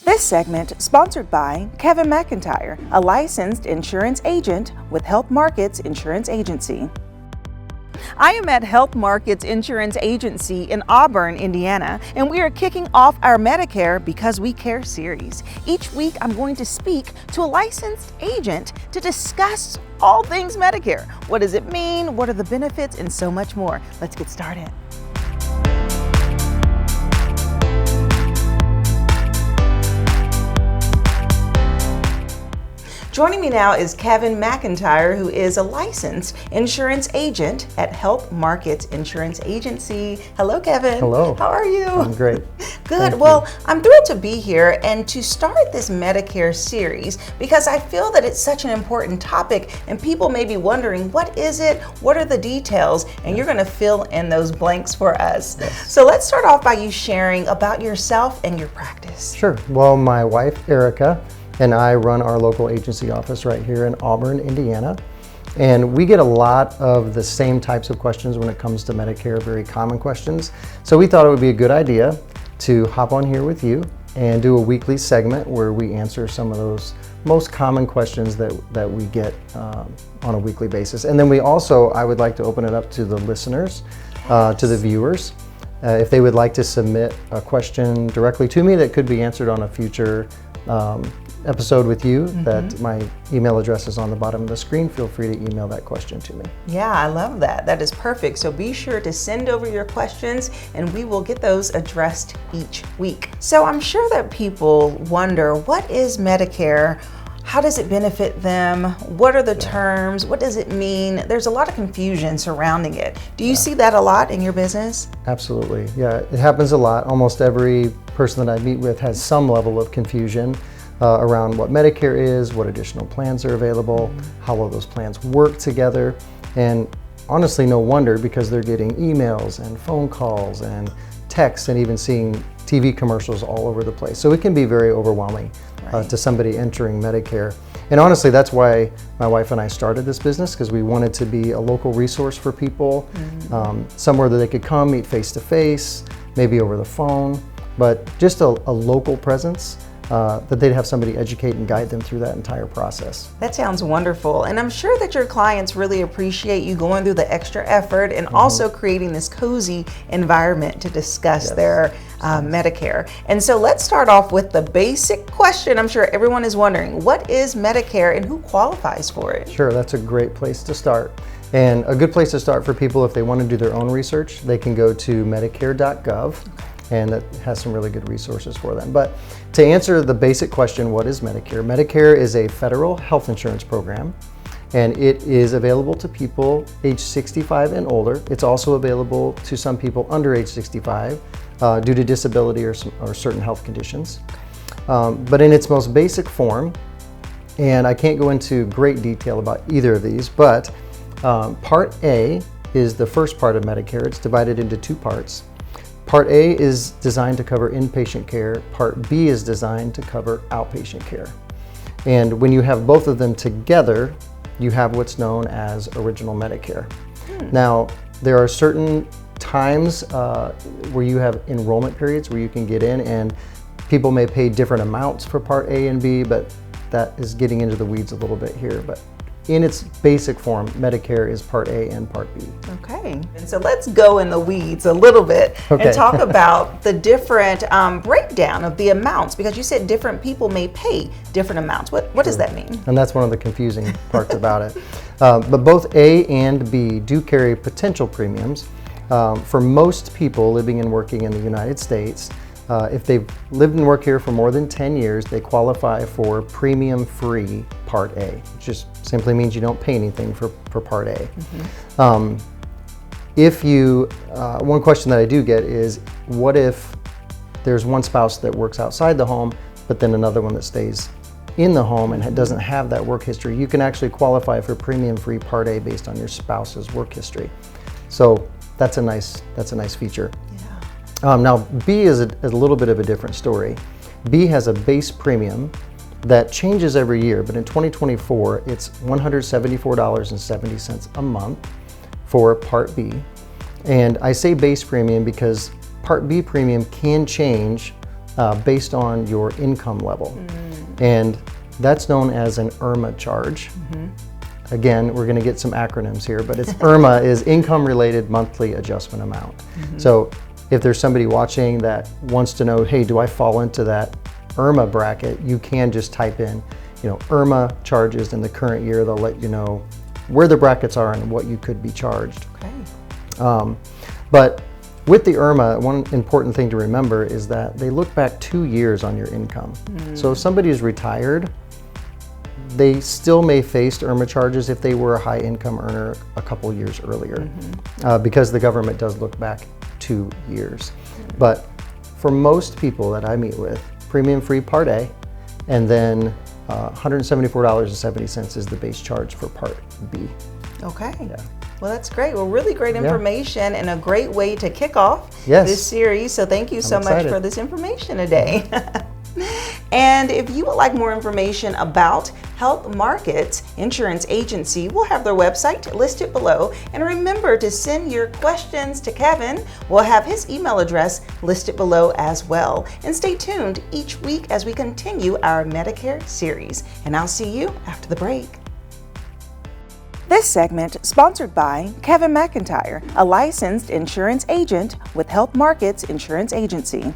This segment sponsored by Kevin McIntyre, a licensed insurance agent with Health Markets Insurance Agency. I am at Health Markets Insurance Agency in Auburn, Indiana, and we are kicking off our Medicare Because We Care series. Each week, I'm going to speak to a licensed agent to discuss all things Medicare. What does it mean? What are the benefits? And so much more. Let's get started. Joining me now is Kevin McIntyre, who is a licensed insurance agent at Health Markets Insurance Agency. Hello, Kevin. Hello. How are you? I'm great. Good. Thank Well, you. I'm thrilled to be here and to start this Medicare series because I feel that it's such an important topic and people may be wondering, what is it? What are the details? And you're going to fill in those blanks for us. Yes. So let's start off by you sharing about yourself and your practice. Sure. Well, my wife, Erica, and I run our local agency office right here in Auburn, Indiana. And we get a lot of the same types of questions when it comes to Medicare, very common questions. So we thought it would be a good idea to hop on here with you and do a weekly segment where we answer some of those most common questions that we get on a weekly basis. And then we also, I would like to open it up to the listeners, to the viewers. If they would like to submit a question directly to me that could be answered on a future episode with you, that my email address is on the bottom of the screen. Feel free to email that question to me. Yeah, I love that. That is perfect. So be sure to send over your questions and we will get those addressed each week. So I'm sure that people wonder, what is Medicare? How does it benefit them? What are the terms? What does it mean? There's a lot of confusion surrounding it. Do you see that a lot in your business? Absolutely. Yeah, it happens a lot. Almost every person that I meet with has some level of confusion around what Medicare is, what additional plans are available, how will those plans work together. And honestly, no wonder, because they're getting emails and phone calls and texts and even seeing TV commercials all over the place. So it can be very overwhelming to somebody entering Medicare. And honestly, that's why my wife and I started this business, because we wanted to be a local resource for people, somewhere that they could come, meet face to face, maybe over the phone, but just a local presence. That they'd have somebody educate and guide them through that entire process. That sounds wonderful. And I'm sure that your clients really appreciate you going through the extra effort and also creating this cozy environment to discuss their Medicare. And so let's start off with the basic question. I'm sure everyone is wondering, what is Medicare and who qualifies for it? Sure, that's a great place to start. And a good place to start for people, if they want to do their own research, they can go to medicare.gov. And that has some really good resources for them. But to answer the basic question, what is Medicare? Medicare is a federal health insurance program, and it is available to people age 65 and older. It's also available to some people under age 65 due to disability or certain health conditions. But in its most basic form, and I can't go into great detail about either of these, but Part A is the first part of Medicare. It's divided into two parts. Part A is designed to cover inpatient care. Part B is designed to cover outpatient care. And when you have both of them together, you have what's known as Original Medicare. Now, there are certain times where you have enrollment periods where you can get in, and people may pay different amounts for Part A and B, but that is getting into the weeds a little bit here. But in its basic form, Medicare is Part A and Part B. Okay, and so let's go in the weeds a little bit and talk about the different breakdown of the amounts, because you said different people may pay different amounts. What does that mean? And that's one of the confusing parts about it. But both A and B do carry potential premiums. For most people living and working in the United States, if they've lived and worked here for more than 10 years, they qualify for premium-free Part A, which just simply means you don't pay anything for Part A. One question that I do get is, what if there's one spouse that works outside the home, but then another one that stays in the home and doesn't have that work history? You can actually qualify for premium-free Part A based on your spouse's work history. So that's a nice feature. Now, B is a little bit of a different story. B has a base premium that changes every year, but in 2024, it's $174.70 a month for Part B. And I say base premium because Part B premium can change based on your income level. And that's known as an IRMA charge. Again, we're going to get some acronyms here, but it's IRMA is income related monthly adjustment amount. So if there's somebody watching that wants to know, hey, do I fall into that IRMA bracket, you can just type in, IRMA charges in the current year. They'll let you know where the brackets are and what you could be charged. Okay. But with the IRMA, one important thing to remember is that they look back 2 years on your income. So if somebody is retired, they still may face IRMA charges if they were a high income earner a couple years earlier, because the government does look back 2 years. But for most people that I meet with, premium free Part A, and then $174.70 is the base charge for Part B. Okay. Yeah. Well, that's great. Well, really great information and a great way to kick off Yes. this series. So thank you so much excited. for this information today. And if you would like more information about Health Markets Insurance Agency, we'll have their website listed below. And remember to send your questions to Kevin. We'll have his email address listed below as well. And stay tuned each week as we continue our Medicare series. And I'll see you after the break. This segment sponsored by Kevin McIntyre, a licensed insurance agent with Health Markets Insurance Agency.